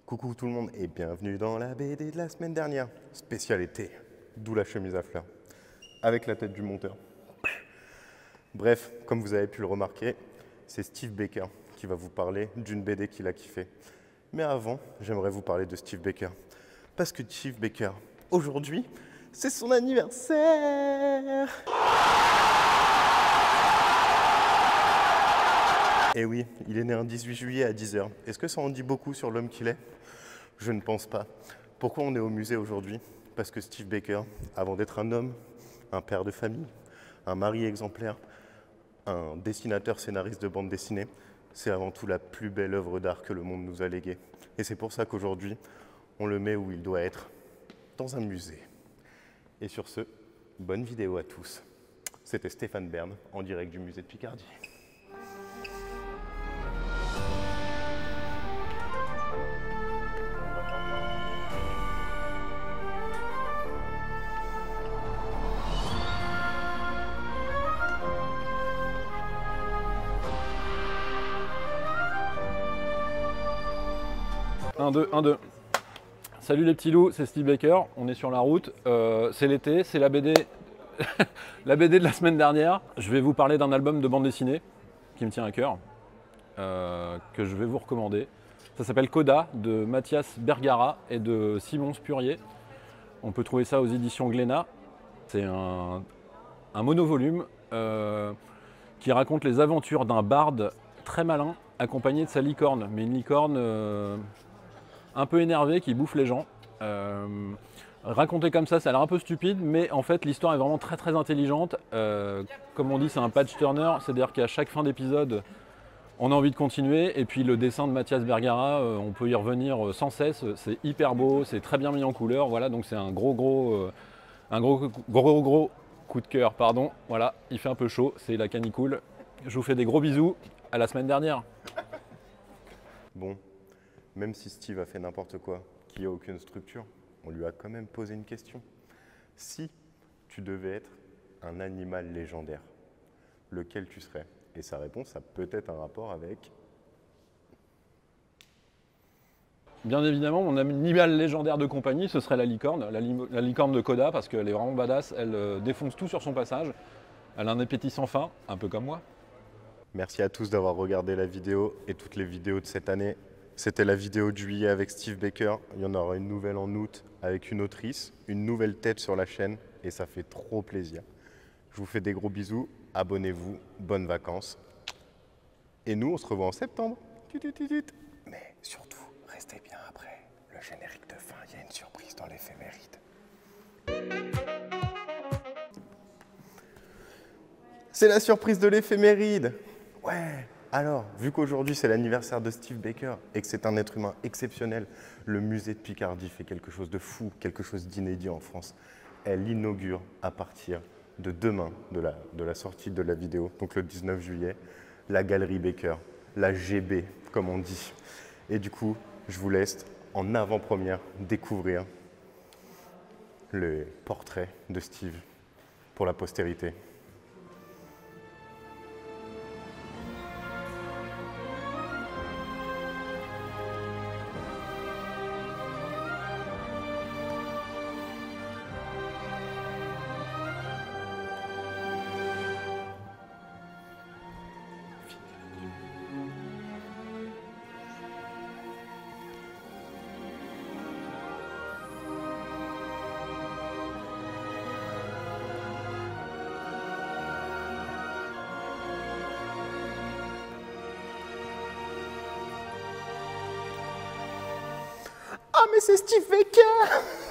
Coucou tout le monde et bienvenue dans la BD de la semaine dernière. Spécialité, d'où la chemise à fleurs, avec la tête du monteur. Bref, comme vous avez pu le remarquer, c'est Steve Baker qui va vous parler d'une BD qu'il a kiffé. Mais avant, j'aimerais vous parler de Steve Baker. Parce que Steve Baker, aujourd'hui, c'est son anniversaire. Et oui, il est né un 18 juillet à 10 h. Est-ce que ça en dit beaucoup sur l'homme qu'il est? Je ne pense pas. Pourquoi on est au musée aujourd'hui? Parce que Steve Baker, avant d'être un homme, un père de famille, un mari exemplaire, un dessinateur scénariste de bande dessinée, c'est avant tout la plus belle œuvre d'art que le monde nous a léguée. Et c'est pour ça qu'aujourd'hui, on le met où il doit être, dans un musée. Et sur ce, bonne vidéo à tous. C'était Stéphane Bern, en direct du musée de Picardie. Un, deux. Salut les petits loups, c'est Steve Baker, on est sur la route, c'est l'été, c'est la BD, la BD de la semaine dernière. Je vais vous parler d'un album de bande dessinée qui me tient à cœur, que je vais vous recommander. Ça s'appelle Coda de Mathias Bergara et de Simon Spurrier. On peut trouver ça aux éditions Glénat. C'est un monovolume qui raconte les aventures d'un barde très malin accompagné de sa licorne, mais une licorne un peu énervé qui bouffe les gens. Raconté comme ça a l'air un peu stupide, mais en fait l'histoire est vraiment très intelligente. Comme on dit, c'est un page turner, c'est-à-dire qu'à chaque fin d'épisode, on a envie de continuer. Et puis le dessin de Mathias Bergara, on peut y revenir sans cesse. C'est hyper beau, c'est très bien mis en couleur. Voilà, donc c'est un gros coup de cœur. Pardon. Voilà, il fait un peu chaud, c'est la canicule. Je vous fais des gros bisous. À la semaine dernière. Bon. Même si Steve a fait n'importe quoi, qu'il n'y a aucune structure, on lui a quand même posé une question. Si tu devais être un animal légendaire, lequel tu serais? Et sa réponse a peut-être un rapport avec... Bien évidemment, mon animal légendaire de compagnie, ce serait la licorne de Coda, parce qu'elle est vraiment badass, elle défonce tout sur son passage. Elle a un appétit sans fin, un peu comme moi. Merci à tous d'avoir regardé la vidéo et toutes les vidéos de cette année. C'était la vidéo de juillet avec Steve Baker. Il y en aura une nouvelle en août avec une autrice, une nouvelle tête sur la chaîne et ça fait trop plaisir. Je vous fais des gros bisous, abonnez-vous, bonnes vacances. Et nous, on se revoit en septembre. Mais surtout, restez bien après. Le générique de fin, il y a une surprise dans l'éphéméride. C'est la surprise de l'éphéméride. Ouais. Alors, vu qu'aujourd'hui c'est l'anniversaire de Steve Baker et que c'est un être humain exceptionnel, le musée de Picardie fait quelque chose de fou, quelque chose d'inédit en France. Elle inaugure à partir de demain, de la sortie de la vidéo, donc le 19 juillet, la galerie Baker, la GB comme on dit. Et du coup, je vous laisse en avant-première découvrir le portrait de Steve pour la postérité. Ah mais c'est Steve Baker!